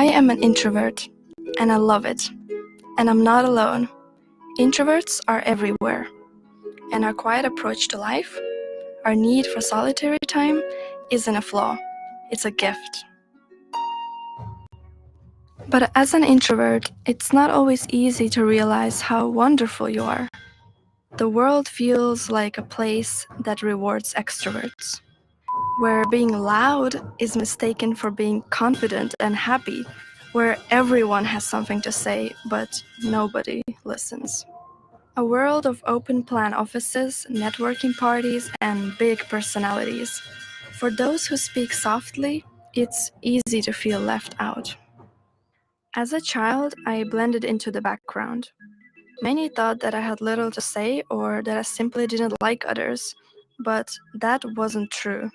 I am an introvert, and I love it. And I'm not alone. Introverts are everywhere, and our quiet approach to life, our need for solitary time, isn't a flaw, it's a gift. But as an introvert, it's not always easy to realize how wonderful you are. The world feels like a place that rewards extroverts, where being loud is mistaken for being confident and happy, where everyone has something to say, but nobody listens. A world of open-plan offices, networking parties, and big personalities. For those who speak softly, it's easy to feel left out. As a child, I blended into the background. Many thought that I had little to say or that I simply didn't like others, but that wasn't true.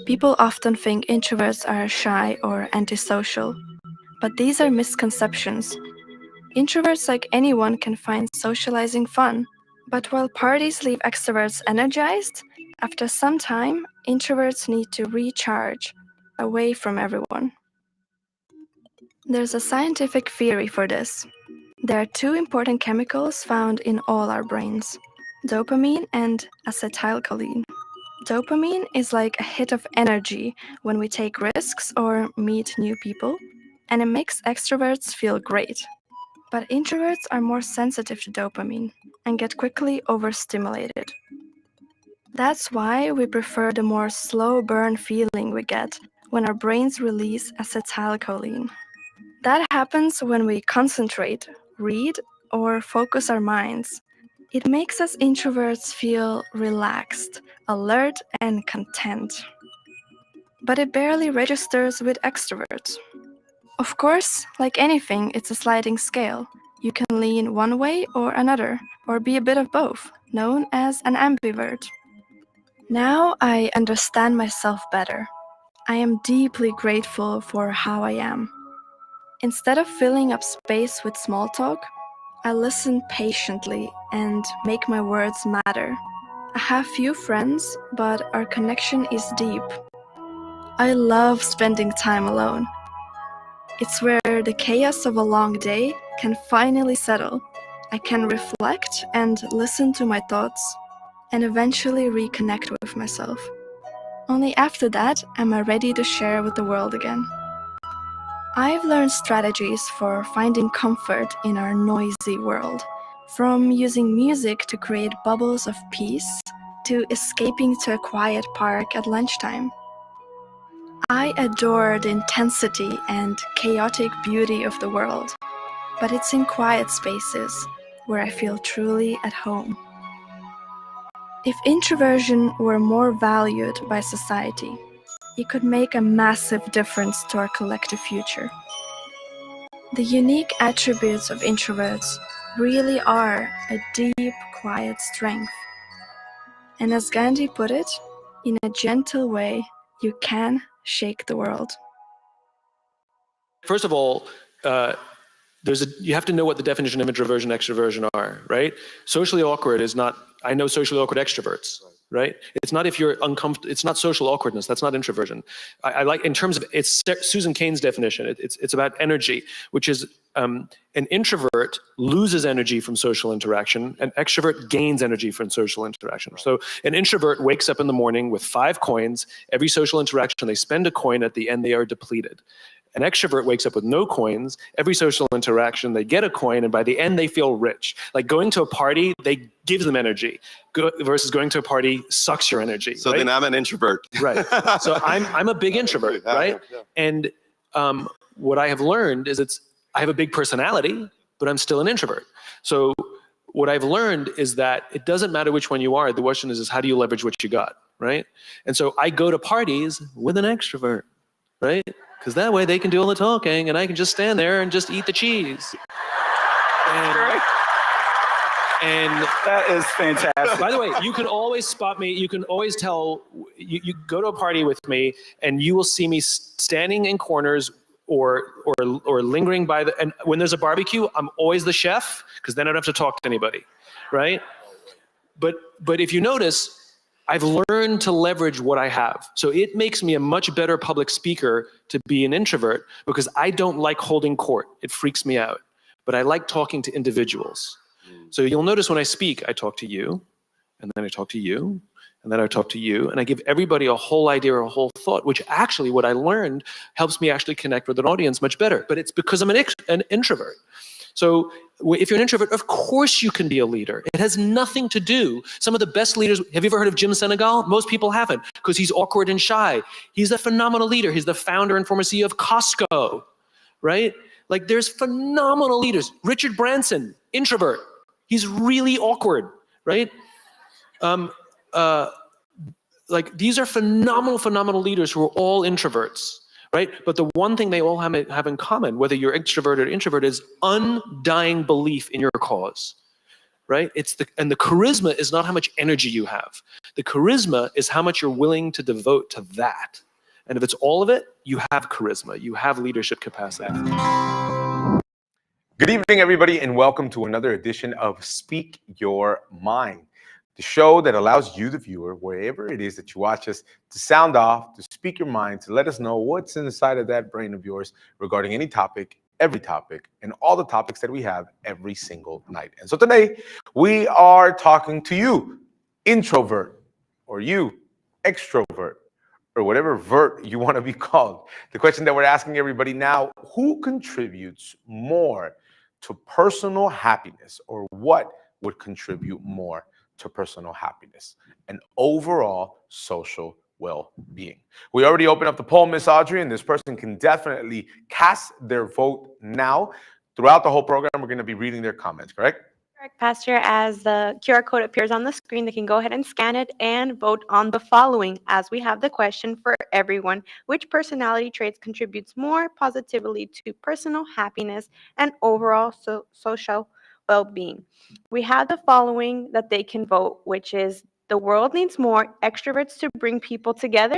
People often think introverts are shy or antisocial, but these are misconceptions. Introverts, like anyone, can find socializing fun, but while parties leave extroverts energized, after some time, introverts need to recharge away from everyone. There's a scientific theory for this. There are two important chemicals found in all our brains: dopamine and acetylcholine. Dopamine is like a hit of energy when we take risks or meet new people, and it makes extroverts feel great. But introverts are more sensitive to dopamine and get quickly overstimulated. That's why we prefer the more slow burn feeling we get when our brains release acetylcholine. That happens when we concentrate, read, or focus our minds. It makes us introverts feel relaxed, alert, and content. But it barely registers with extroverts. Of course, like anything, it's a sliding scale. You can lean one way or another, or be a bit of both, known as an ambivert. Now I understand myself better. I am deeply grateful for how I am. Instead of filling up space with small talk, I listen patiently and make my words matter. I have few friends, but our connection is deep. I love spending time alone. It's where the chaos of a long day can finally settle. I can reflect and listen to my thoughts, and eventually reconnect with myself. Only after that am I ready to share with the world again. I've learned strategies for finding comfort in our noisy world, from using music to create bubbles of peace, to escaping to a quiet park at lunchtime. I adore the intensity and chaotic beauty of the world, but it's in quiet spaces where I feel truly at home. If introversion were more valued by society, it could make a massive difference to our collective future. The unique attributes of introverts really are a deep, quiet strength. And as Gandhi put it, in a gentle way, you can shake the world. First of all, you have to know what the definition of introversion and extroversion are, right? Socially awkward is not, I know socially awkward extroverts, right? It's not if you're uncomfortable, it's not social awkwardness, that's not introversion. I like, in terms of, it's Susan Cain's definition, it's about energy, which is an introvert loses energy from social interaction, an extrovert gains energy from social interaction. So an introvert wakes up in the morning with 5 coins, every social interaction they spend a coin, at the end they are depleted. An extrovert wakes up with no coins, every social interaction they get a coin, and by the end they feel rich. Like going to a party, they give them energy, versus going to a party sucks your energy. So right? then I'm an introvert. Right. So I'm a big introvert, right? And what I have learned is I have a big personality, but I'm still an introvert. So what I've learned is that it doesn't matter which one you are. The question is how do you leverage what you got, right? And so I go to parties with an extrovert, right? Because that way they can do all the talking and I can just stand there and just eat the cheese. And that is fantastic. By the way, you can always spot me. You can always tell, you go to a party with me and you will see me standing in corners or lingering by and when there's a barbecue, I'm always the chef because then I don't have to talk to anybody, right? But if you notice, I've learned to leverage what I have. So it makes me a much better public speaker to be an introvert because I don't like holding court. It freaks me out. But I like talking to individuals. So you'll notice when I speak, I talk to you, and then I talk to you, and then I talk to you, and I give everybody a whole idea or a whole thought, which actually what I learned helps me actually connect with an audience much better. But it's because I'm an introvert. So if you're an introvert, of course you can be a leader. It has nothing to do. Some of the best leaders, have you ever heard of Jim Senegal? Most people haven't, because he's awkward and shy. He's a phenomenal leader. He's the founder and former CEO of Costco, right? Like there's phenomenal leaders. Richard Branson, introvert. He's really awkward, right? Like these are phenomenal leaders who are all introverts, right? But the one thing they all have in common, whether you're extroverted or introvert, is undying belief in your cause, right? And the charisma is not how much energy you have. The charisma is how much you're willing to devote to that. And if it's all of it, you have charisma, you have leadership capacity. Good evening, everybody, and welcome to another edition of Speak Your Mind, the show that allows you, the viewer, wherever it is that you watch us, to sound off, to speak your mind, to let us know what's inside of that brain of yours regarding any topic, every topic, and all the topics that we have every single night. And so today, we are talking to you, introvert, or you, extrovert, or whatever vert you want to be called. The question that we're asking everybody now, who contributes more to personal happiness, or what would contribute more to personal happiness and overall social well-being? We already opened up the poll, Miss Audrey, and this person can definitely cast their vote now. Throughout the whole program, we're going to be reading their comments, correct? Correct, Pastor. As the QR code appears on the screen, they can go ahead and scan it and vote on the following, as we have the question for everyone. Which personality traits contributes more positively to personal happiness and overall social well-being? We have the following that they can vote, which is: the world needs more extroverts to bring people together.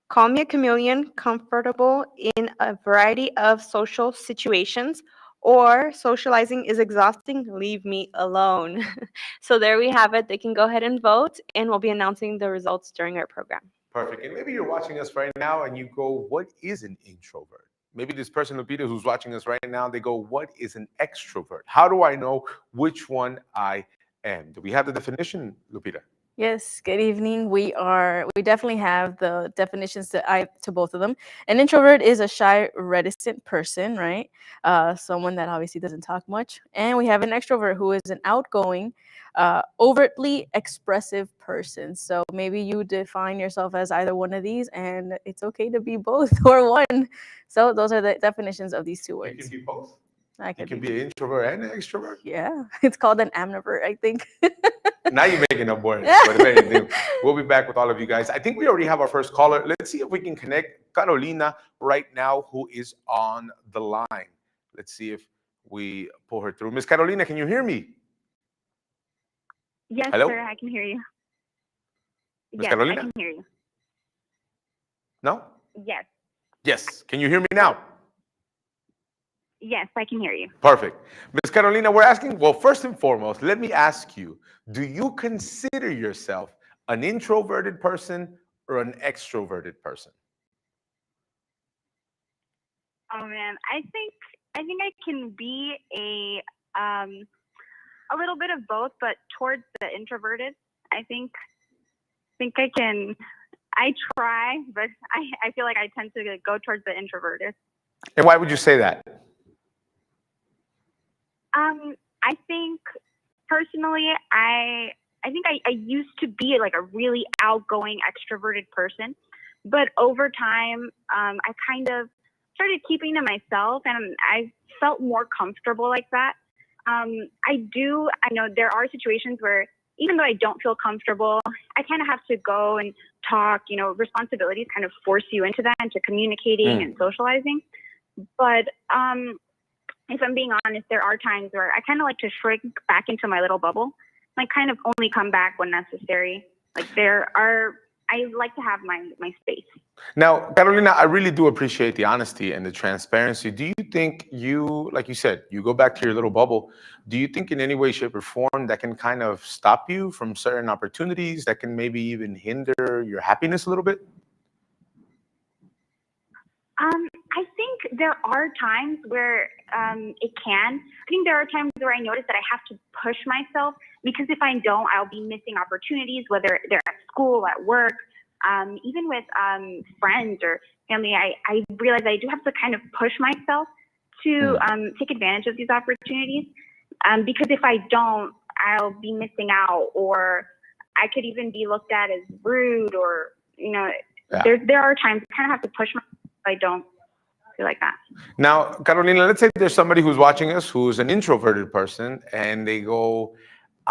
Call me a chameleon, comfortable in a variety of social situations. Or socializing is exhausting, leave me alone. So there we have it. They can go ahead and vote, and we'll be announcing the results during our program. Perfect. And maybe you're watching us right now and you go, what is an introvert? Maybe this person, Lupita, who's watching us right now, they go, what is an extrovert? How do I know which one I am? Do we have the definition, Lupita? Yes, good evening. We definitely have the definitions to both of them. An introvert is a shy, reticent person, right? Someone that obviously doesn't talk much. And we have an extrovert who is an outgoing, overtly expressive person. So maybe you define yourself as either one of these, and it's okay to be both or one. So those are the definitions of these two words. You can be both. You can be an introvert and an extrovert. Yeah, it's called an amnivert, I think. Now you're making up words. But if anything, we'll be back with all of you guys. I think we already have our first caller. Let's see if we can connect Carolina right now, who is on the line. Let's see if we pull her through. Miss Carolina, can you hear me? Yes, Hello? sir, I can hear you. Miss Yes, Carolina? I can hear you. No? Yes, Yes. Can you hear me now? yes, I can hear you. Perfect. Miss Carolina, we're asking, well, first and foremost, let me ask you, do you consider yourself an introverted person or an extroverted person? Oh man, I think I can be a little bit of both, but towards the introverted. I think I can. I try, but I feel like I tend to go towards the introverted. And why would you say that? I think personally, I think I used to be like a really outgoing, extroverted person, but over time, I kind of started keeping to myself, and I felt more comfortable like that. I know there are situations where even though I don't feel comfortable, I kind of have to go and talk. You know, responsibilities kind of force you into that, into communicating and socializing. But if I'm being honest, there are times where I kind of like to shrink back into my little bubble, like kind of only come back when necessary. Like there are I like to have my space. Now, Carolina, I really do appreciate the honesty and the transparency. Do you think you, like you said, you go back to your little bubble, do you think in any way, shape, or form that can kind of stop you from certain opportunities that can maybe even hinder your happiness a little bit? I think there are times where it can. I think there are times where I notice that I have to push myself, because if I don't, I'll be missing opportunities, whether they're at school, at work, even with friends or family. I realize I do have to kind of push myself to take advantage of these opportunities, because if I don't, I'll be missing out, or I could even be looked at as rude, or, you know, there are times I kind of have to push myself if I don't feel like that. Now, Carolina, let's say there's somebody who's watching us who's an introverted person, and they go,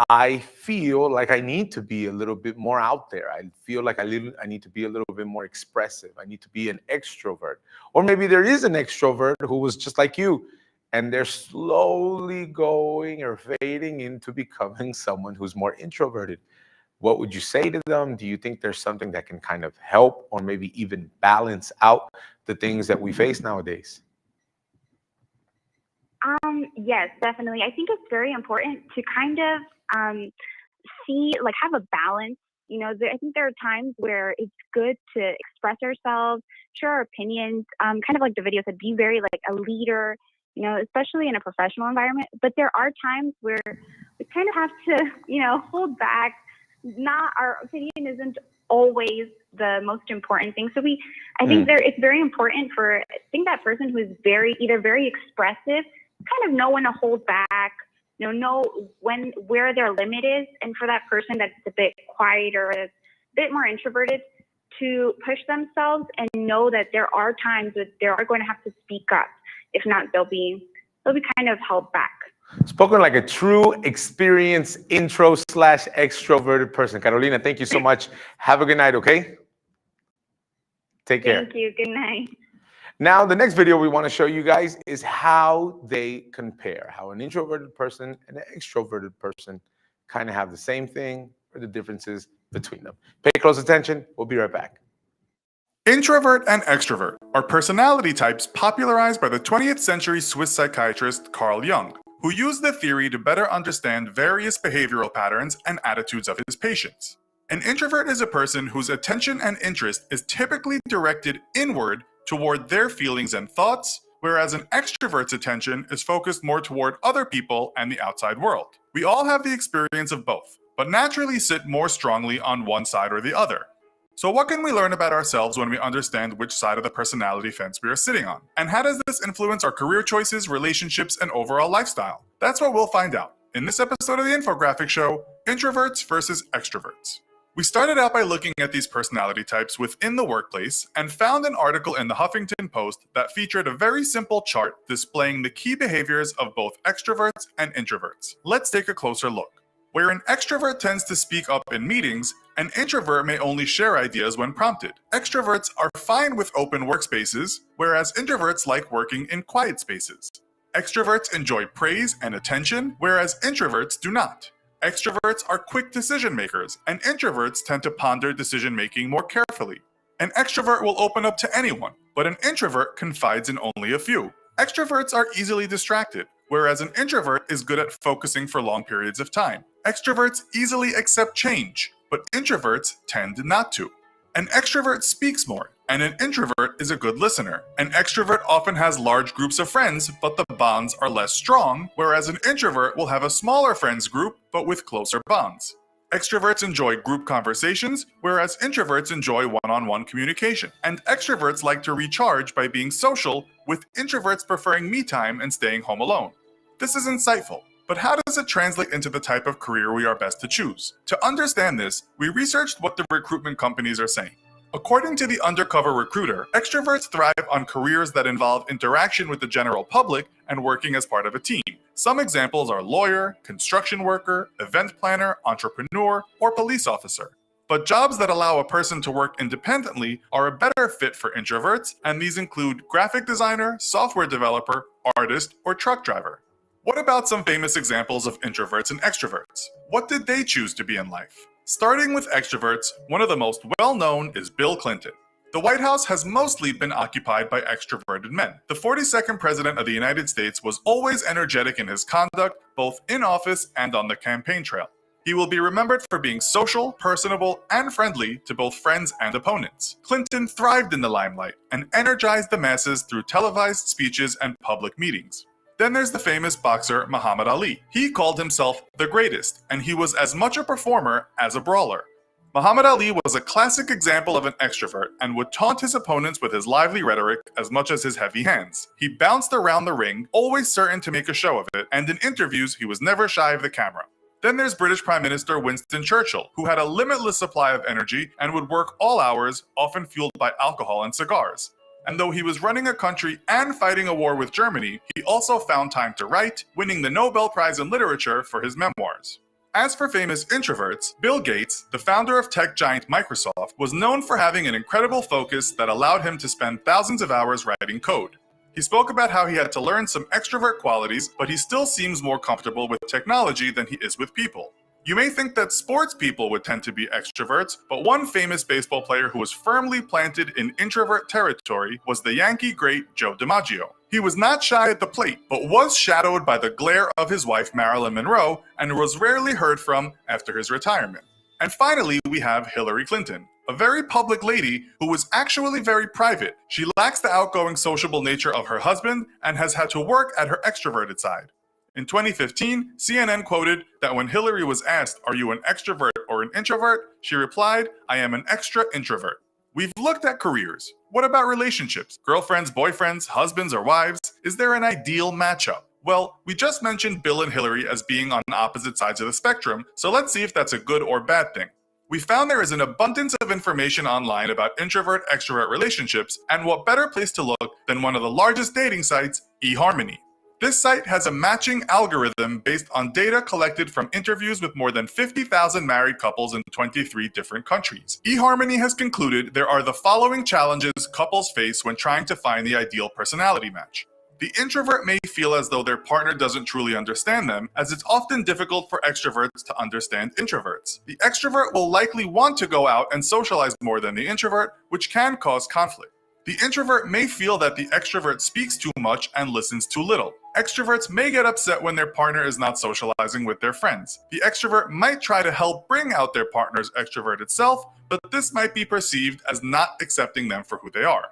I feel like I need to be a little bit more out there. I feel like I need to be a little bit more expressive. I need to be an extrovert. Or maybe there is an extrovert who was just like you, and they're slowly going or fading into becoming someone who's more introverted. What would you say to them? Do you think there's something that can kind of help or maybe even balance out the things that we face nowadays? Yes, definitely. I think it's very important to kind of see, like, have a balance. You know, I think there are times where it's good to express ourselves, share our opinions, kind of like the video said, be very like a leader, you know, especially in a professional environment. But there are times where we kind of have to, you know, hold back. Not, our opinion isn't always the most important thing. So I think it's very important for, I think, that person who is either very expressive, kind of know when to hold back, you know where their limit is, and for that person that's a bit quieter, that's a bit more introverted, to push themselves and know that there are times that they are going to have to speak up. If not, they'll be kind of held back. Spoken like a true experienced intro/extroverted person. Carolina, thank you so much. Have a good night, okay? Take care. Thank you. Good night. Now, the next video we want to show you guys is how they compare, how an introverted person and an extroverted person kind of have the same thing or the differences between them. Pay close attention. We'll be right back. Introvert and extrovert are personality types popularized by the 20th century Swiss psychiatrist Carl Jung, who used the theory to better understand various behavioral patterns and attitudes of his patients. An introvert is a person whose attention and interest is typically directed inward toward their feelings and thoughts, whereas an extrovert's attention is focused more toward other people and the outside world. We all have the experience of both, but naturally sit more strongly on one side or the other. So what can we learn about ourselves when we understand which side of the personality fence we are sitting on? And how does this influence our career choices, relationships, and overall lifestyle? That's what we'll find out in this episode of the infographic show, Introverts versus Extroverts. We started out by looking at these personality types within the workplace and found an article in the Huffington Post that featured a very simple chart displaying the key behaviors of both extroverts and introverts. Let's take a closer look. Where an extrovert tends to speak up in meetings, an introvert may only share ideas when prompted. Extroverts are fine with open workspaces, whereas introverts like working in quiet spaces. Extroverts enjoy praise and attention, whereas introverts do not. Extroverts are quick decision makers, and introverts tend to ponder decision making more carefully. An extrovert will open up to anyone, but an introvert confides in only a few. Extroverts are easily distracted, whereas an introvert is good at focusing for long periods of time. Extroverts easily accept change, but introverts tend not to. An extrovert speaks more, and an introvert is a good listener. An extrovert often has large groups of friends, but the bonds are less strong, whereas an introvert will have a smaller friends group, but with closer bonds. Extroverts enjoy group conversations, whereas introverts enjoy one-on-one communication. And extroverts like to recharge by being social, with introverts preferring me time and staying home alone. This is insightful, but how does it translate into the type of career we are best to choose? To understand this, we researched what the recruitment companies are saying. According to the Undercover Recruiter, extroverts thrive on careers that involve interaction with the general public and working as part of a team. Some examples are lawyer, construction worker, event planner, entrepreneur, or police officer. But jobs that allow a person to work independently are a better fit for introverts, and these include graphic designer, software developer, artist, or truck driver. What about some famous examples of introverts and extroverts? What did they choose to be in life? Starting with extroverts, one of the most well-known is Bill Clinton. The White House has mostly been occupied by extroverted men. The 42nd President of the United States was always energetic in his conduct, both in office and on the campaign trail. He will be remembered for being social, personable, and friendly to both friends and opponents. Clinton thrived in the limelight and energized the masses through televised speeches and public meetings. Then there's the famous boxer Muhammad Ali. He called himself the greatest, and he was as much a performer as a brawler. Muhammad Ali was a classic example of an extrovert and would taunt his opponents with his lively rhetoric as much as his heavy hands. He bounced around the ring, always certain to make a show of it, and in interviews he was never shy of the camera. Then there's British Prime Minister Winston Churchill, who had a limitless supply of energy and would work all hours, often fueled by alcohol and cigars. And though he was running a country and fighting a war with Germany, he also found time to write, winning the Nobel Prize in Literature for his memoirs. As for famous introverts, Bill Gates, the founder of tech giant Microsoft, was known for having an incredible focus that allowed him to spend thousands of hours writing code. He spoke about how he had to learn some extrovert qualities, but he still seems more comfortable with technology than he is with people. You may think that sports people would tend to be extroverts, but one famous baseball player who was firmly planted in introvert territory was the Yankee great Joe DiMaggio. He was not shy at the plate, but was shadowed by the glare of his wife Marilyn Monroe and was rarely heard from after his retirement. And finally, we have Hillary Clinton, a very public lady who was actually very private. She lacks the outgoing sociable nature of her husband and has had to work at her extroverted side. In 2015, CNN quoted that when Hillary was asked, "Are you an extrovert or an introvert?" she replied, "I am an extra introvert." We've looked at careers. What about relationships? Girlfriends, boyfriends, husbands, or wives? Is there an ideal matchup? Well, we just mentioned Bill and Hillary as being on opposite sides of the spectrum, so let's see if that's a good or bad thing. We found there is an abundance of information online about introvert-extrovert relationships, and what better place to look than one of the largest dating sites, eHarmony. This site has a matching algorithm based on data collected from interviews with more than 50,000 married couples in 23 different countries. eHarmony has concluded there are the following challenges couples face when trying to find the ideal personality match. The introvert may feel as though their partner doesn't truly understand them, as it's often difficult for extroverts to understand introverts. The extrovert will likely want to go out and socialize more than the introvert, which can cause conflict. The introvert may feel that the extrovert speaks too much and listens too little. Extroverts may get upset when their partner is not socializing with their friends. The extrovert might try to help bring out their partner's extroverted self, but this might be perceived as not accepting them for who they are.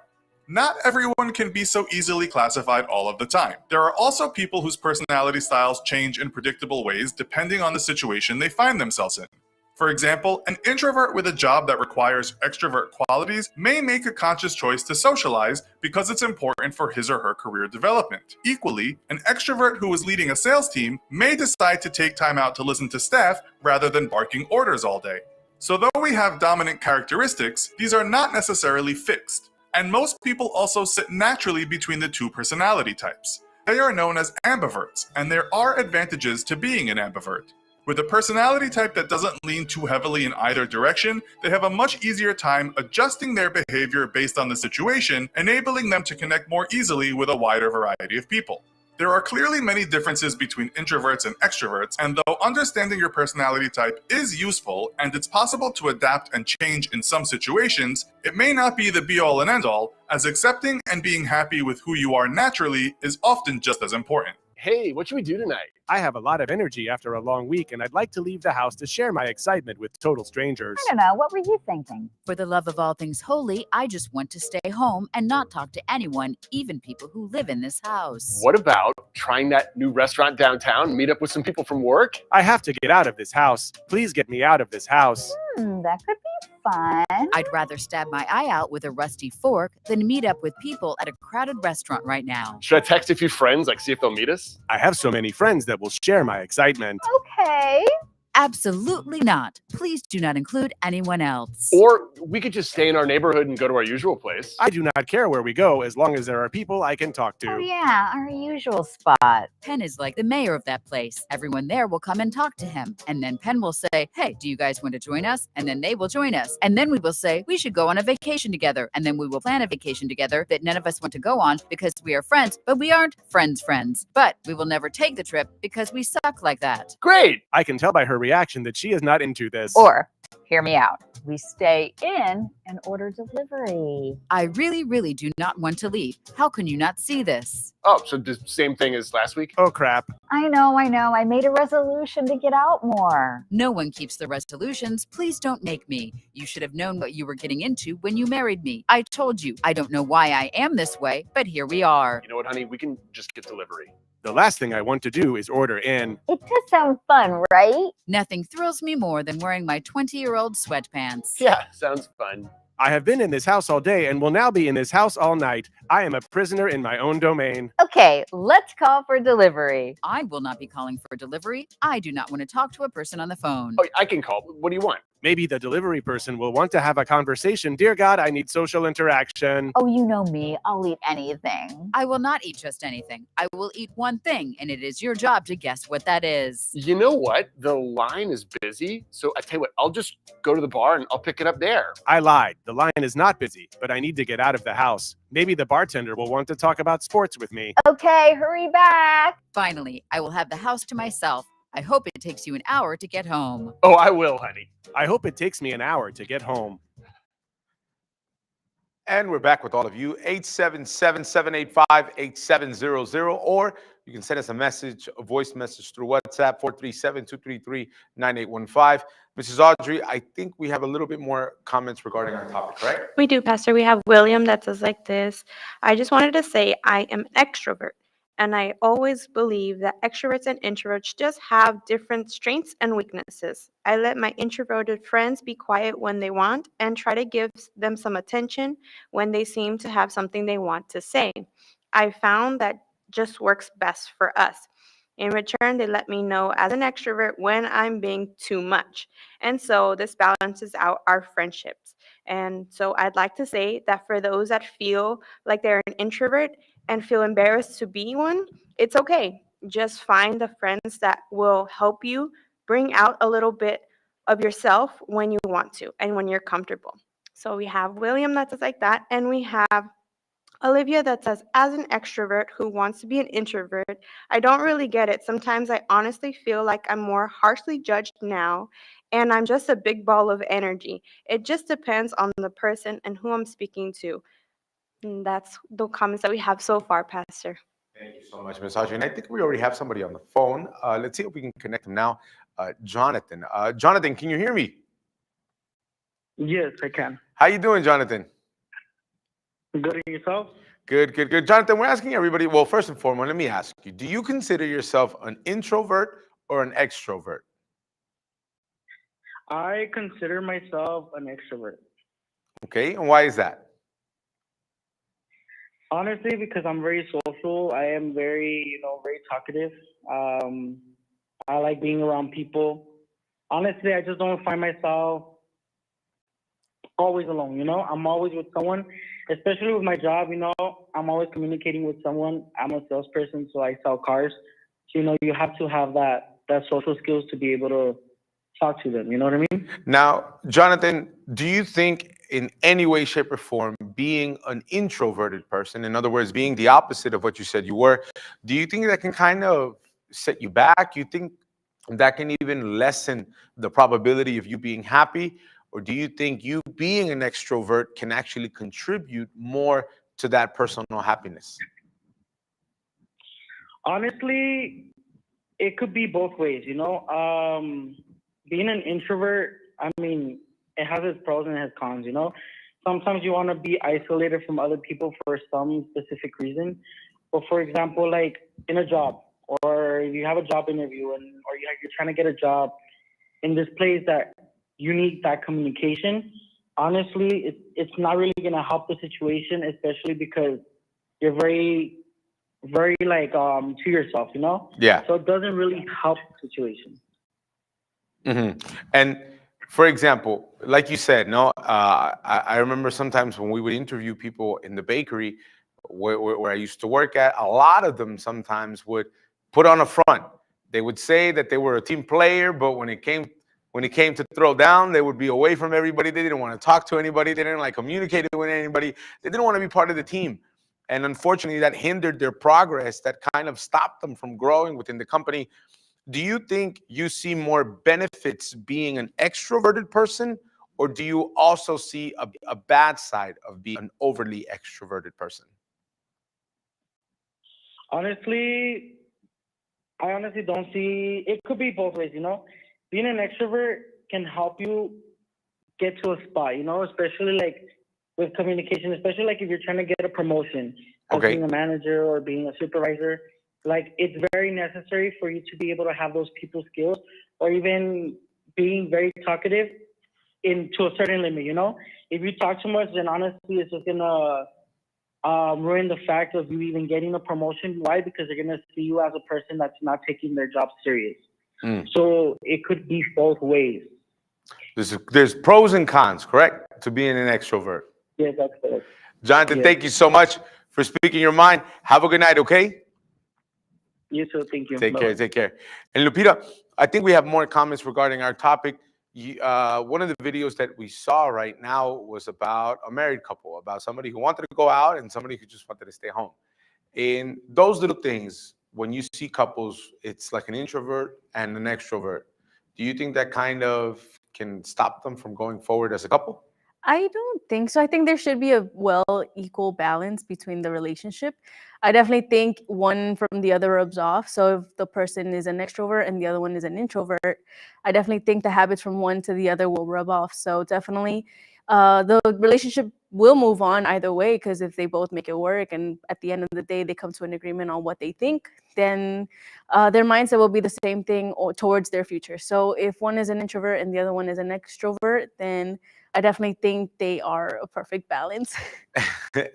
Not everyone can be so easily classified all of the time. There are also people whose personality styles change in predictable ways depending on the situation they find themselves in. For example, an introvert with a job that requires extrovert qualities may make a conscious choice to socialize because it's important for his or her career development. Equally, an extrovert who is leading a sales team may decide to take time out to listen to staff rather than barking orders all day. So though we have dominant characteristics, these are not necessarily fixed. And most people also sit naturally between the two personality types. They are known as ambiverts, and there are advantages to being an ambivert. With a personality type that doesn't lean too heavily in either direction, they have a much easier time adjusting their behavior based on the situation, enabling them to connect more easily with a wider variety of people. There are clearly many differences between introverts and extroverts, and though understanding your personality type is useful and it's possible to adapt and change in some situations, it may not be the be-all and end-all, as accepting and being happy with who you are naturally is often just as important. Hey, what should we do tonight? I have a lot of energy after a long week, and I'd like to leave the house to share my excitement with total strangers. I don't know. What were you thinking? For the love of all things holy, I just want to stay home and not talk to anyone, even people who live in this house. What about trying that new restaurant downtown, meet up with some people from work? I have to get out of this house. Please get me out of this house. That could be fun. I'd rather stab my eye out with a rusty fork than meet up with people at a crowded restaurant right now. Should I text a few friends, see if they'll meet us? I have so many friends that will share my excitement. Okay. Absolutely not. Please do not include anyone else. Or we could just stay in our neighborhood and go to our usual place. I do not care where we go as long as there are people I can talk to. Oh yeah, our usual spot. Penn is like the mayor of that place. Everyone there will come and talk to him. And then Penn will say, hey, do you guys want to join us? And then they will join us. And then we will say, we should go on a vacation together. And then we will plan a vacation together that none of us want to go on because we are friends, but we aren't friends. But we will never take the trip because we suck like that. Great! I can tell by her reaction that she is not into this. Or Hear me out. We stay in and order delivery. I really, really do not want to leave. How can you not see this? Oh, so the same thing as last week? Oh, crap. I know. I made a resolution to get out more. No one keeps the resolutions. Please don't make me. You should have known what you were getting into when you married me. I told you. I don't know why I am this way, but here we are. You know what, honey? We can just get delivery. The last thing I want to do is order in. It does sound fun, right? Nothing thrills me more than wearing my 20-year-old sweatpants. Yeah, sounds fun. I have been in this house all day and will now be in this house all night. I am a prisoner in my own domain. Okay, let's call for delivery. I will not be calling for delivery. I do not want to talk to a person on the phone. Oh, I can call. What do you want? Maybe the delivery person will want to have a conversation. Dear God, I need social interaction. Oh, you know me. I'll eat anything. I will not eat just anything. I will eat one thing, and it is your job to guess what that is. You know what? The line is busy. So I tell you what, I'll just go to the bar and I'll pick it up there. I lied. The line is not busy, but I need to get out of the house. Maybe the bartender will want to talk about sports with me. Okay, hurry back. Finally, I will have the house to myself. I hope it takes you an hour to get home. Oh, I will, honey. I hope it takes me an hour to get home. And we're back with all of you, 877-785-8700, or you can send us a voice message through WhatsApp, 437-233-9815. Mrs. Audrey, I think we have a little bit more comments regarding our topic, correct? We do, Pastor. We have William that says like this. I just wanted to say I am an extrovert. And I always believe that extroverts and introverts just have different strengths and weaknesses. I let my introverted friends be quiet when they want and try to give them some attention when they seem to have something they want to say. I found that just works best for us. In return, they let me know as an extrovert when I'm being too much. And so this balances out our friendships. And so I'd like to say that for those that feel like they're an introvert and feel embarrassed to be one, it's okay. Just find the friends that will help you bring out a little bit of yourself when you want to and when you're comfortable. So we have William that says like that, and we have Olivia that says, as an extrovert who wants to be an introvert, I don't really get it. Sometimes I honestly feel like I'm more harshly judged now, and I'm just a big ball of energy. It just depends on the person and who I'm speaking to. And that's the comments that we have so far, Pastor. Thank you so much, Ms. Audrey. And I think we already have somebody on the phone. Let's see if we can connect them now. Jonathan. Jonathan, can you hear me? Yes, I can. How you doing, Jonathan? Good in yourself? Good. Jonathan, we're asking everybody, well, first and foremost, let me ask you, do you consider yourself an introvert or an extrovert? I consider myself an extrovert. Okay, and why is that? Honestly, because I'm very social. I am very, very talkative. I like being around people. Honestly, I just don't find myself always alone, I'm always with someone, especially with my job, I'm always communicating with someone. I'm a salesperson, so I sell cars. So, you have to have that social skills to be able to talk to them, you know what I mean? Now, Jonathan, do you think in any way, shape, or form, being an introverted person, in other words, being the opposite of what you said you were, do you think that can kind of set you back? You think that can even lessen the probability of you being happy? Or do you think you being an extrovert can actually contribute more to that personal happiness? Honestly, it could be both ways, Being an introvert, it has its pros and its cons, Sometimes you want to be isolated from other people for some specific reason. But for example, like in a job, or you have a job interview, or you're trying to get a job in this place that you need that communication. Honestly, it's not really going to help the situation, especially because you're very, very to yourself, Yeah. So it doesn't really help the situation. Mm-hmm. And for example, like you said, I remember sometimes when we would interview people in the bakery where I used to work at, a lot of them sometimes would put on a front. They would say that they were a team player, but when it came to throw down, they would be away from everybody. They didn't want to talk to anybody. They didn't like communicating with anybody. They didn't want to be part of the team. And unfortunately, that hindered their progress. That kind of stopped them from growing within the company. do you think you see more benefits being an extroverted person, or do you also see a bad side of being an overly extroverted person? Honestly, I honestly don't see. It could be both ways. Being an extrovert can help you get to a spot. Especially like with communication, especially like if you're trying to get a promotion as Okay. being a manager or being a supervisor. Like it's very necessary for you to be able to have those people skills, or even being very talkative to a certain limit. If you talk too much, then honestly, it's just gonna ruin the fact of you even getting a promotion. Why? Because they're gonna see you as a person that's not taking their job serious. So it could be both ways. There's pros and cons, correct, to being an extrovert. Yes, that's correct. Jonathan, Yeah. thank you so much for speaking your mind. Have a good night, okay? You too. Thank you. Take Bye-bye. care, take care. And Lupita, I think we have more comments regarding our topic. One of the videos that we saw right now was about a married couple, about somebody who wanted to go out and somebody who just wanted to stay home. And those little things, when you see couples, it's like an introvert and an extrovert. Do you think that kind of can stop them from going forward as a couple? I don't think so. I think there should be a equal balance between the relationship. I definitely think one from the other rubs off. So if the person is an extrovert and the other one is an introvert, I definitely think the habits from one to the other will rub off. So definitely the relationship will move on either way, because if they both make it work and at the end of the day they come to an agreement on what they think, then their mindset will be the same thing towards their future. So if one is an introvert and the other one is an extrovert, then I definitely think they are a perfect balance.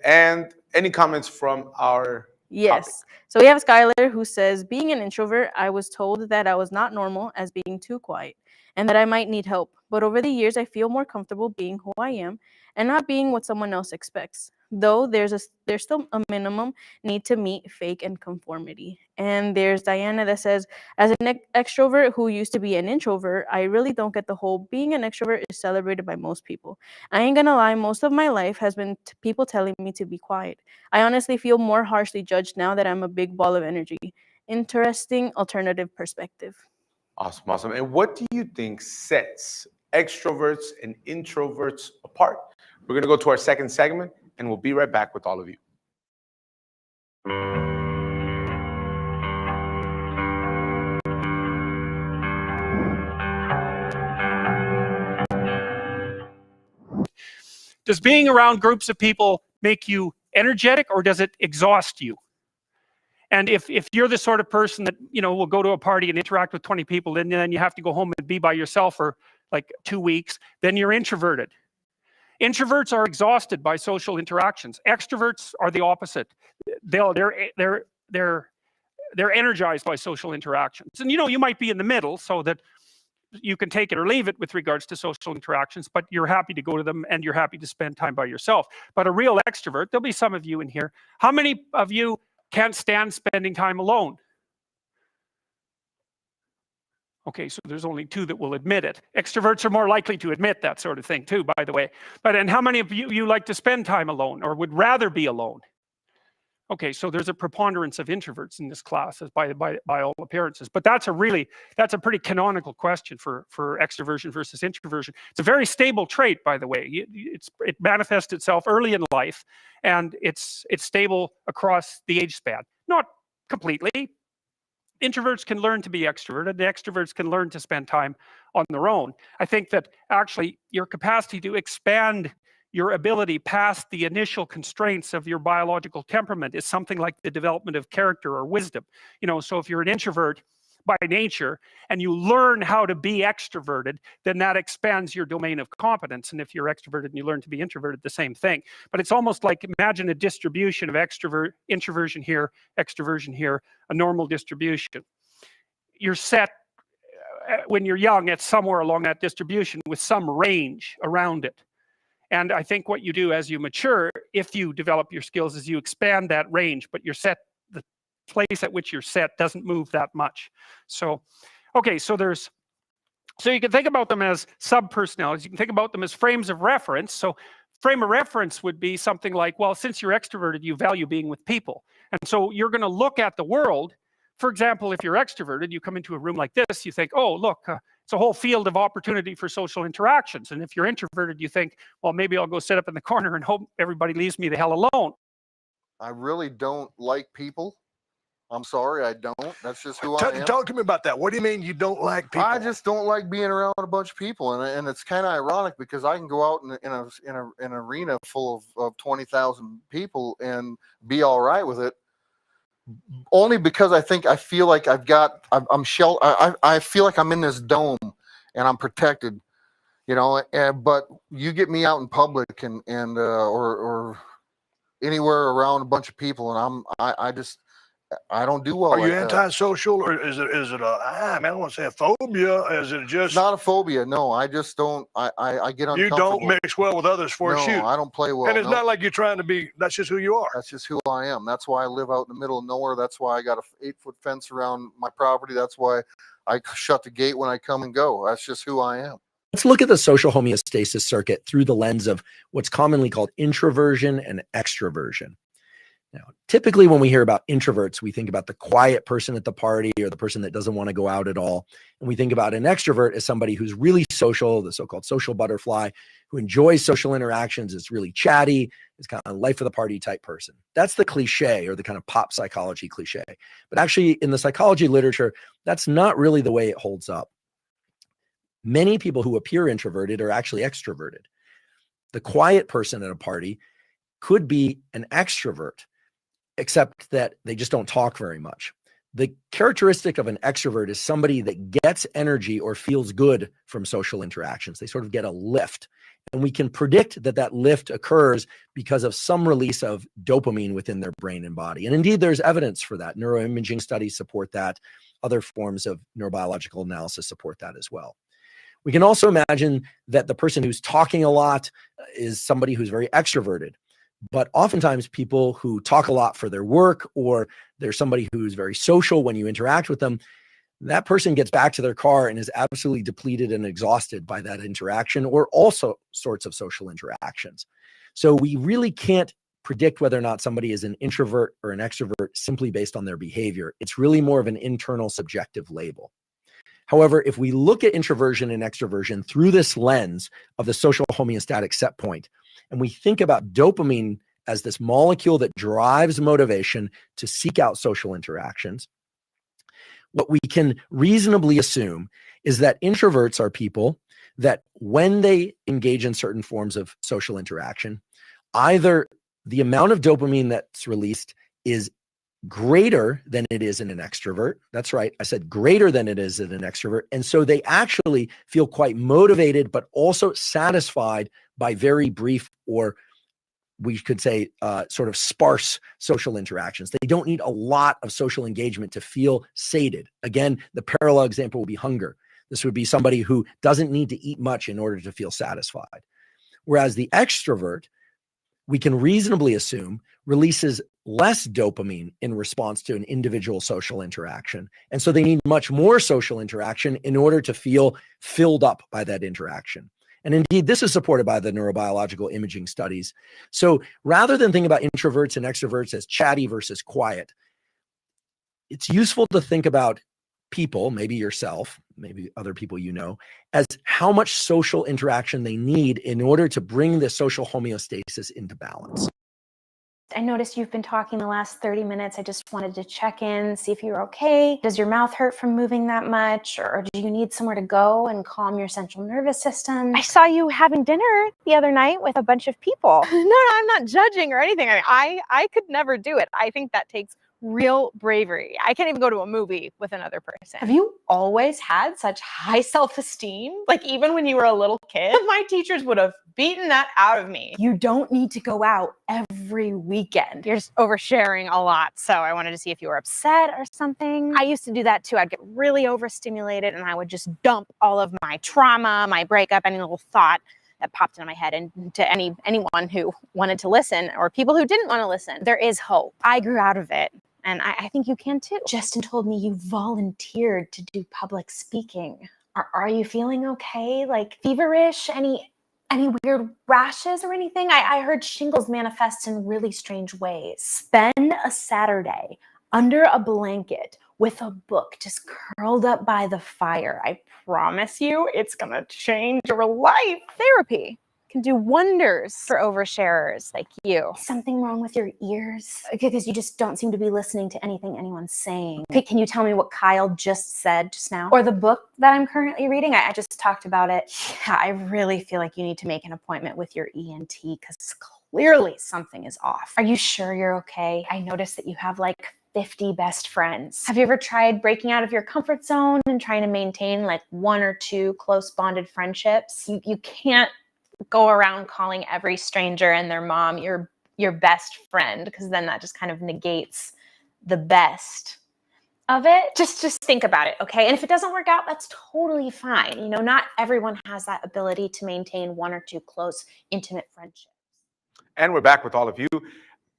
And any comments from our Yes. So we have Skylar who says, being an introvert, I was told that I was not normal as being too quiet and that I might need help. But over the years, I feel more comfortable being who I am and not being what someone else expects. Though there's still a minimum need to meet fake and conformity. And there's Diana that says, as an extrovert who used to be an introvert, I really don't get the whole being an extrovert is celebrated by most people. I ain't gonna lie, most of my life has been people telling me to be quiet. I honestly feel more harshly judged now that I'm a big ball of energy. Interesting alternative perspective. Awesome, awesome. And what do you think sets extroverts and introverts apart? We're going to go to our second segment, and we'll be right back with all of you. Does being around groups of people make you energetic, or does it exhaust you? And if you're the sort of person that, will go to a party and interact with 20 people, and then you have to go home and be by yourself for like 2 weeks, then you're introverted. Introverts are exhausted by social interactions. Extroverts are the opposite. They're energized by social interactions. And you might be in the middle, so that you can take it or leave it with regards to social interactions, but you're happy to go to them and you're happy to spend time by yourself. But a real extrovert, there'll be some of you in here. How many of you can't stand spending time alone? Okay, so there's only 2 that will admit it. Extroverts are more likely to admit that sort of thing too, by the way. And how many of you like to spend time alone or would rather be alone? Okay, so there's a preponderance of introverts in this class, by all appearances. But that's a pretty canonical question for extroversion versus introversion. It's a very stable trait, by the way. It manifests itself early in life, and it's stable across the age span. Not completely. Introverts can learn to be extroverted. The extroverts can learn to spend time on their own. I think that actually your capacity to expand your ability past the initial constraints of your biological temperament is something like the development of character or wisdom. So if you're an introvert by nature and you learn how to be extroverted, then that expands your domain of competence. And if you're extroverted and you learn to be introverted, the same thing. But it's almost like, imagine a distribution of introversion here, extroversion here, a normal distribution. You're set when you're young at somewhere along that distribution with some range around it. And I think what you do as you mature, if you develop your skills, is you expand that range, but you're set, the place at which you're set doesn't move that much. So, okay, so you can think about them as sub-personalities. You can think about them as frames of reference. So frame of reference would be something like, well, since you're extroverted, you value being with people. And so you're going to look at the world For example, if you're extroverted, you come into a room like this, you think, oh, look, it's a whole field of opportunity for social interactions. And if you're introverted, you think, well, maybe I'll go sit up in the corner and hope everybody leaves me the hell alone. I really don't like people. I'm sorry, I don't. That's just who I am. Talk to me about that. What do you mean you don't like people? I just don't like being around a bunch of people, and it's kind of ironic because I can go out in an arena full of 20,000 people and be all right with it. Only because I feel like I feel like I'm in this dome and I'm protected, you know. But you get me out in public or anywhere around a bunch of people, and I don't do well. Are you like antisocial, or is it I don't want to say a phobia? Is it just? It's not a phobia. No, I just don't. I get uncomfortable. You don't mix well with others for a shoot. No, I don't play well. And it's not like you're trying to be. That's just who you are. That's just who I am. That's why I live out in the middle of nowhere. That's why I got a 8-foot fence around my property. That's why I shut the gate when I come and go. That's just who I am. Let's look at the social homeostasis circuit through the lens of what's commonly called introversion and extroversion. Now, typically when we hear about introverts, we think about the quiet person at the party or the person that doesn't want to go out at all. And we think about an extrovert as somebody who's really social, the so-called social butterfly, who enjoys social interactions, is really chatty, is kind of a life of the party type person. That's the cliche, or the kind of pop psychology cliche. But actually in the psychology literature, that's not really the way it holds up. Many people who appear introverted are actually extroverted. The quiet person at a party could be an extrovert, except that they just don't talk very much. The characteristic of an extrovert is somebody that gets energy or feels good from social interactions. They sort of get a lift. And we can predict that that lift occurs because of some release of dopamine within their brain and body. And indeed, there's evidence for that. Neuroimaging studies support that. Other forms of neurobiological analysis support that as well. We can also imagine that the person who's talking a lot is somebody who's very extroverted. But oftentimes people who talk a lot for their work, or there's somebody who's very social when you interact with them, that person gets back to their car and is absolutely depleted and exhausted by that interaction, or also sorts of social interactions. So we really can't predict whether or not somebody is an introvert or an extrovert simply based on their behavior. It's really more of an internal subjective label. However, if we look at introversion and extroversion through this lens of the social homeostatic set point, and we think about dopamine as this molecule that drives motivation to seek out social interactions, what we can reasonably assume is that introverts are people that when they engage in certain forms of social interaction, either the amount of dopamine that's released is greater than it is in an extrovert. That's right. I said greater than it is in an extrovert. And so they actually feel quite motivated, but also satisfied by very brief, or we could say sort of sparse social interactions. They don't need a lot of social engagement to feel sated. Again, the parallel example would be hunger. This would be somebody who doesn't need to eat much in order to feel satisfied. Whereas the extrovert, we can reasonably assume, releases less dopamine in response to an individual social interaction. And so they need much more social interaction in order to feel filled up by that interaction. And indeed, this is supported by the neurobiological imaging studies. So rather than thinking about introverts and extroverts as chatty versus quiet, it's useful to think about people, maybe yourself, maybe other people you know, as how much social interaction they need in order to bring the social homeostasis into balance. I noticed you've been talking the last 30 minutes. I just wanted to check in, see if you're okay. Does your mouth hurt from moving that much? Or do you need somewhere to go and calm your central nervous system? I saw you having dinner the other night with a bunch of people. No, I'm not judging or anything. I could never do it. I think that takes real bravery. I can't even go to a movie with another person. Have you always had such high self-esteem? Like even when you were a little kid? My teachers would have beaten that out of me. You don't need to go out every weekend. You're just oversharing a lot. So I wanted to see if you were upset or something. I used to do that too. I'd get really overstimulated and I would just dump all of my trauma, my breakup, any little thought that popped into my head, and to anyone who wanted to listen or people who didn't want to listen. There is hope. I grew out of it. And I think you can too. Justin told me you volunteered to do public speaking. Are you feeling okay? Like feverish? Any weird rashes or anything? I heard shingles manifest in really strange ways. Spend a Saturday under a blanket with a book, just curled up by the fire. I promise you, it's gonna change your life. Therapy can do wonders for oversharers like you. Something wrong with your ears? Because you just don't seem to be listening to anything anyone's saying. Okay, can you tell me what Kyle just said just now? Or the book that I'm currently reading? I just talked about it. Yeah, I really feel like you need to make an appointment with your ENT because clearly something is off. Are you sure you're okay? I noticed that you have like 50 best friends. Have you ever tried breaking out of your comfort zone and trying to maintain like 1 or 2 close bonded friendships? You can't go around calling every stranger and their mom your best friend, because then that just kind of negates the best of it. Just think about it, okay? And if it doesn't work out, that's totally fine. You know, not everyone has that ability to maintain 1 or 2 close, intimate friendships. And we're back with all of you.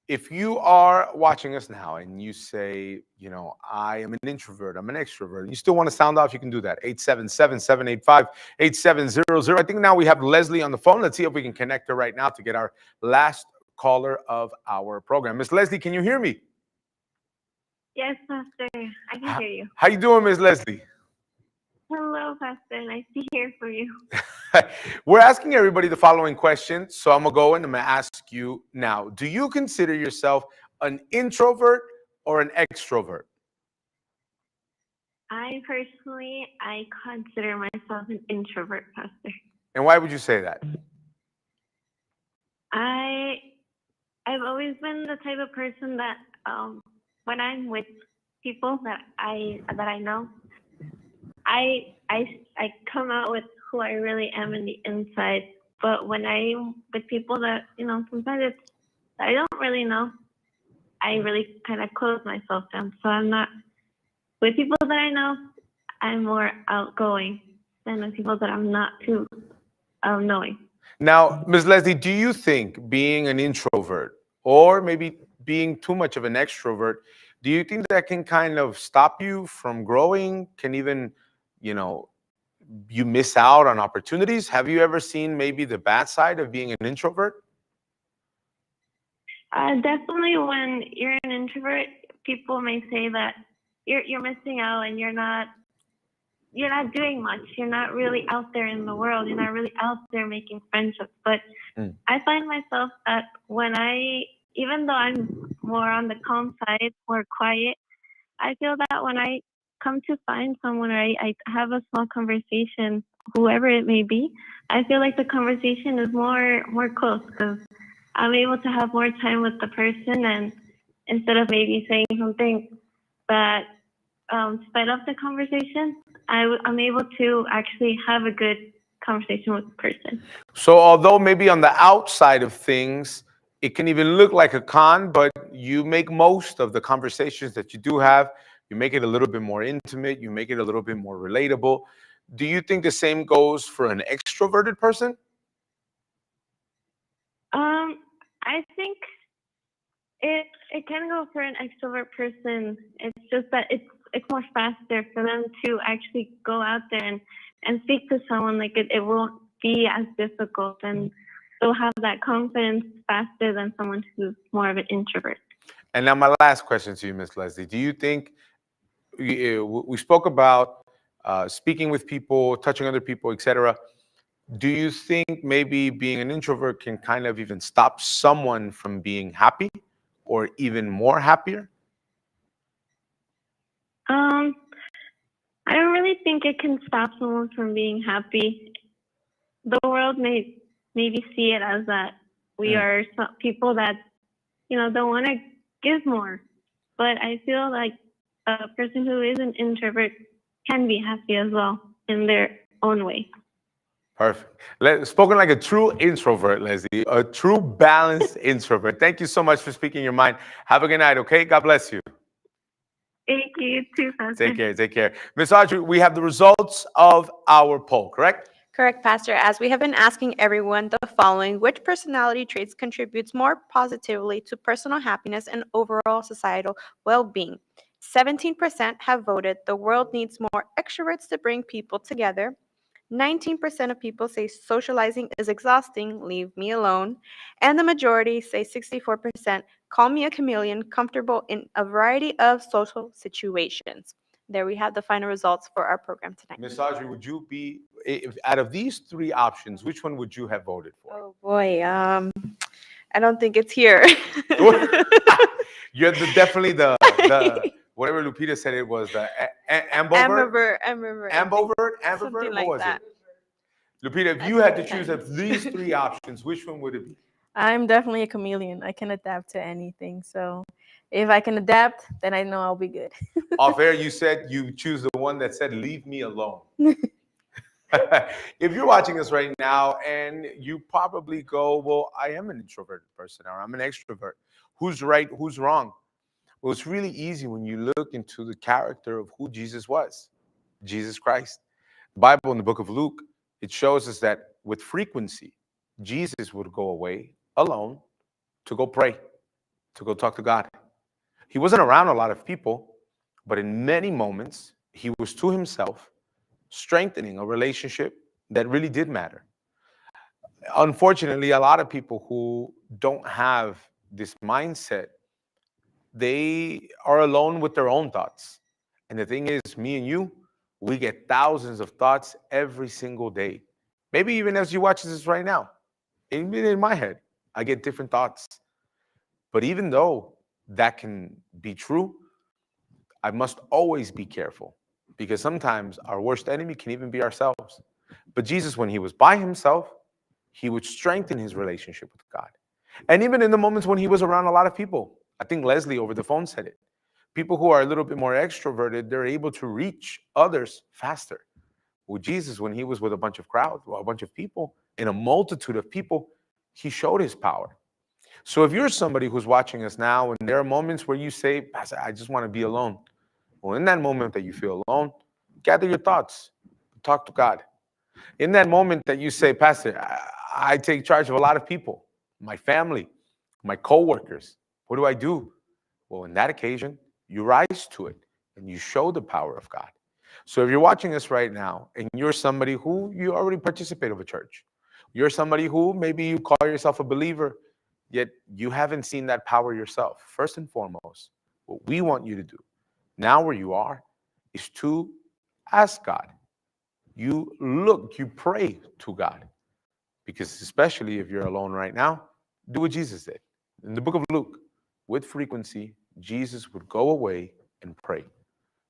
If you are watching us now and you say, you know, I am an introvert, I'm an extrovert, you still want to sound off, you can do that. 877-785-8700. I think now we have Leslie on the phone. Let's see if we can connect her right now to get our last caller of our program. Miss Leslie, can you hear me? Yes, Pastor. I can hear you. How you doing, Miss Leslie? Hello, Pastor. Nice to hear from you. We're asking everybody the following question, so I'm going to go and I'm going to ask you now. Do you consider yourself an introvert or an extrovert? I consider myself an introvert, Pastor. And why would you say that? I've always been the type of person that when I'm with people that I know, I come out with who I really am in the inside. But when I'm with people that, you know, sometimes I don't really know, I really kind of close myself down. So I'm not, with people that I know, I'm more outgoing than with people that I'm not too knowing. Now, Ms. Leslie, do you think being an introvert or maybe being too much of an extrovert, do you think that can kind of stop you from growing? Can even, you know, you miss out on opportunities? Have you ever seen maybe the bad side of being an introvert? Definitely when you're an introvert, people may say that you're missing out and you're not doing much. You're not really out there in the world. You're not really out there making friendships. But I find myself that even though I'm more on the calm side, more quiet, I feel that when I come to find someone or I have a small conversation, whoever it may be, I feel like the conversation is more close because I'm able to have more time with the person, and instead of maybe saying something that sped up the conversation, I'm able to actually have a good conversation with the person. So although maybe on the outside of things, it can even look like a con, but you make most of the conversations that you do have, you make it a little bit more intimate, you make it a little bit more relatable. Do you think the same goes for an extroverted person? I think it can go for an extrovert person. It's just that it's more faster for them to actually go out there and speak to someone. Like it won't be as difficult, and they'll have that confidence faster than someone who's more of an introvert. And now my last question to you, Ms. Leslie, do you think, we spoke about speaking with people, touching other people, etc. Do you think maybe being an introvert can kind of even stop someone from being happy or even more happier? I don't really think it can stop someone from being happy. The world may maybe see it as that we are some people that, you know, don't want to give more. But I feel like a person who is an introvert can be happy as well in their own way. Perfect. Spoken like a true introvert, Leslie, a true balanced introvert. Thank you so much for speaking your mind. Have a good night, okay? God bless you. Thank you, too, Pastor. Take care, take care. Ms. Audrey, we have the results of our poll, correct? Correct, Pastor. As we have been asking everyone the following, which personality traits contributes more positively to personal happiness and overall societal well-being? 17% have voted the world needs more extroverts to bring people together. 19% of people say socializing is exhausting, leave me alone. And the majority say 64%, call me a chameleon, comfortable in a variety of social situations. There we have the final results for our program tonight. Miss Audrey, would you be, out of these three options, which one would you have voted for? Oh boy, I don't think it's here. You're definitely the whatever Lupita said it was, the ambivert. Something What like was that. it? Lupita, if you had to choose of these three options, which one would it be? I'm definitely a chameleon. I can adapt to anything. So if I can adapt, then I know I'll be good. Off air, you said you choose the one that said, leave me alone. If you're watching us right now and you probably go, well, I am an introverted person or I'm an extrovert. Who's right? Who's wrong? Well, it's really easy when you look into the character of who Jesus was, Jesus Christ. The Bible in the book of Luke, it shows us that with frequency, Jesus would go away alone to go pray, to go talk to God. He wasn't around a lot of people, but in many moments, he was to himself, strengthening a relationship that really did matter. Unfortunately, a lot of people who don't have this mindset, they are alone with their own thoughts. And the thing is, me and you, we get thousands of thoughts every single day. Maybe even as you watch this right now, even in my head, I get different thoughts. But even though that can be true, I must always be careful because sometimes our worst enemy can even be ourselves. But Jesus, when he was by himself, he would strengthen his relationship with God. And even in the moments when he was around a lot of people, I think Leslie over the phone said it. People who are a little bit more extroverted, they're able to reach others faster. With Jesus, when he was with a bunch of crowds, well, a bunch of people, in a multitude of people, he showed his power. So if you're somebody who's watching us now and there are moments where you say, Pastor, I just want to be alone. Well, in that moment that you feel alone, gather your thoughts, talk to God. In that moment that you say, Pastor, I take charge of a lot of people, my family, my coworkers. What do I do? Well, in that occasion, you rise to it and you show the power of God. So if you're watching us right now and you're somebody who you already participate of a church, you're somebody who maybe you call yourself a believer, yet you haven't seen that power yourself. First and foremost, what we want you to do now where you are is to ask God. You look, you pray to God. Because especially if you're alone right now, do what Jesus did. In the book of Luke, with frequency, Jesus would go away and pray.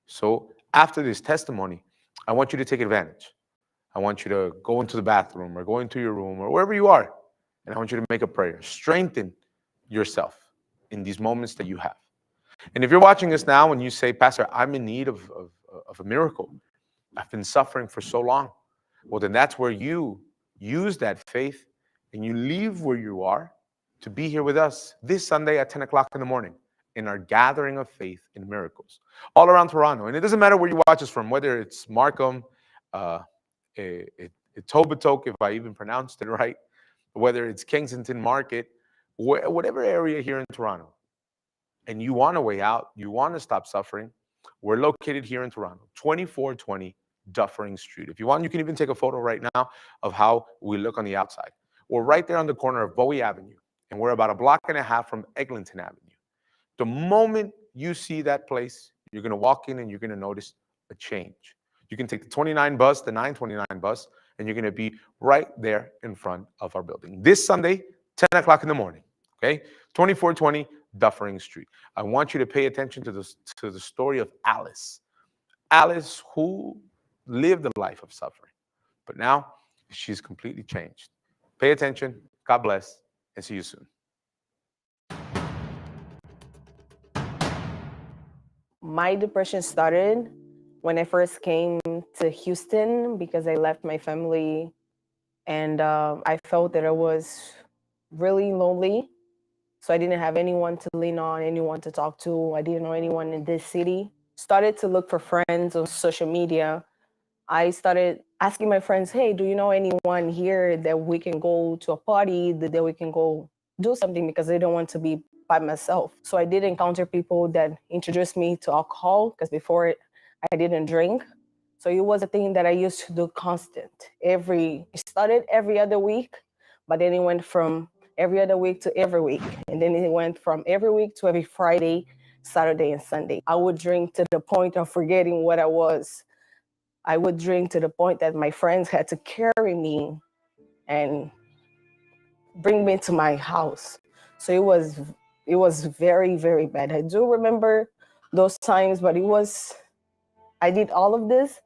So after this testimony, I want you to take advantage. I want you to go into the bathroom or go into your room or wherever you are, and I want you to make a prayer. Strengthen yourself in these moments that you have. And if you're watching us now and you say, Pastor, I'm in need of a miracle. I've been suffering for so long. Well, then that's where you use that faith and you leave where you are to be here with us this Sunday at 10 o'clock in the morning in our gathering of faith in miracles all around Toronto. And it doesn't matter where you watch us from, whether it's Markham, Etobicoke, if I even pronounced it right, whether it's Kensington Market, whatever area here in Toronto, and you want a way out, you want to stop suffering, we're located here in Toronto, 2420 Dufferin Street. If you want, you can even take a photo right now of how we look on the outside. We're right there on the corner of Bowie Avenue, and we're about a block and a half from Eglinton Avenue. The moment you see that place, you're going to walk in and you're going to notice a change. You can take the 29 bus, the 929 bus, and you're going to be right there in front of our building. This Sunday, 10 o'clock in the morning, okay? 2420 Dufferin Street. I want you to pay attention to the story of Alice. Alice, who lived a life of suffering, but now she's completely changed. Pay attention. God bless, and see you soon. My depression started when I first came to Houston because I left my family and I felt that I was really lonely. So I didn't have anyone to lean on, anyone to talk to. I didn't know anyone in this city. Started to look for friends on social media. I started asking my friends, hey, do you know anyone here that we can go to a party, that we can go do something, because I don't want to be by myself. So I did encounter people that introduced me to alcohol, because before I didn't drink. So it was a thing that I used to do constant. It started every other week, but then it went from every other week to every week. And then it went from every week to every Friday, Saturday, and Sunday. I would drink to the point of forgetting what I was. I would drink to the point that my friends had to carry me and bring me to my house. So it was very, very bad. I do remember those times, but I did all of this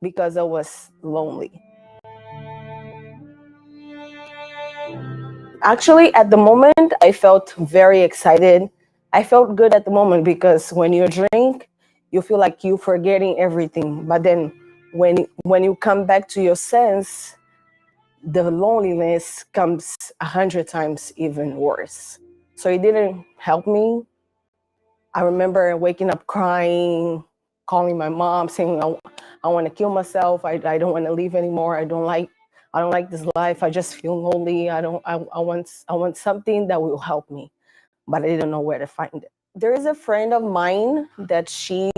because I was lonely. Actually, at the moment, I felt very excited. I felt good at the moment because when you drink, you feel like you're forgetting everything. But then when you come back to your sense, the loneliness comes 100 times even worse. So it didn't help me. I remember waking up crying, calling my mom, saying, I want to kill myself. I don't want to live anymore. I don't like this life. I just feel lonely. I want something that will help me, but I didn't know where to find it. There is a friend of mine that she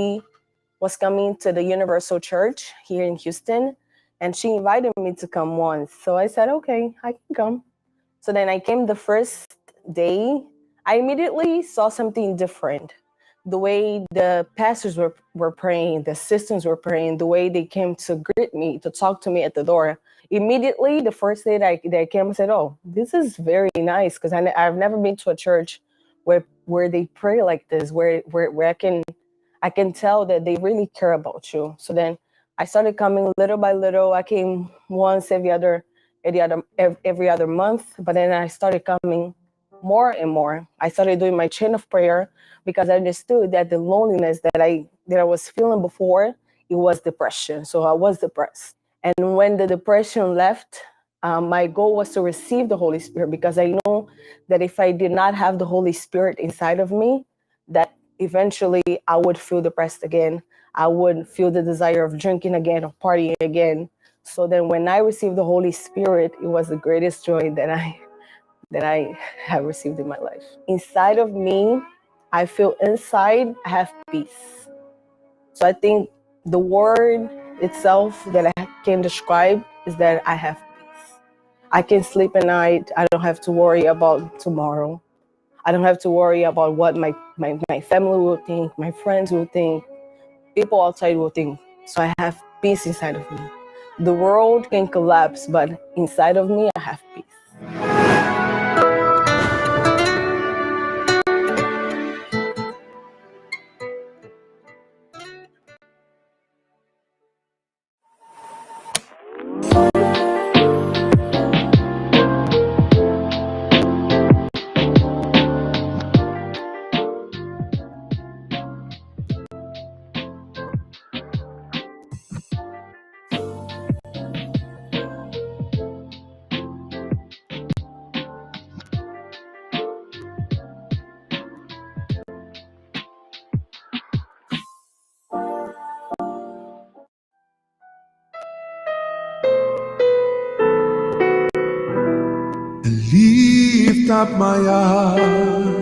was coming to the Universal Church here in Houston, and she invited me to come once. So I said, okay, I can come. So then I came the first day. I immediately saw something different. The way the pastors were praying, the sisters were praying, the way they came to greet me, to talk to me at the door. Immediately, the first day that I came, I said, oh, this is very nice, because I've never been to a church where they pray like this, where I can tell that they really care about you. So then I started coming little by little. I came once every other month, but then I started coming more and more. I started doing my chain of prayer because I understood that the loneliness that I was feeling before, it was depression. So I was depressed. And when the depression left, my goal was to receive the Holy Spirit, because I know that if I did not have the Holy Spirit inside of me, that eventually I would feel depressed again. I would feel the desire of drinking again, of partying again. So then when I received the Holy Spirit, it was the greatest joy that I have received in my life. Inside of me, I feel inside I have peace. So I think the word itself that I can describe is that I have peace. I can sleep at night. I don't have to worry about tomorrow. I don't have to worry about what my family will think, my friends will think, people outside will think. So I have peace inside of me. The world can collapse, but inside of me, I have peace. Lift up my eyes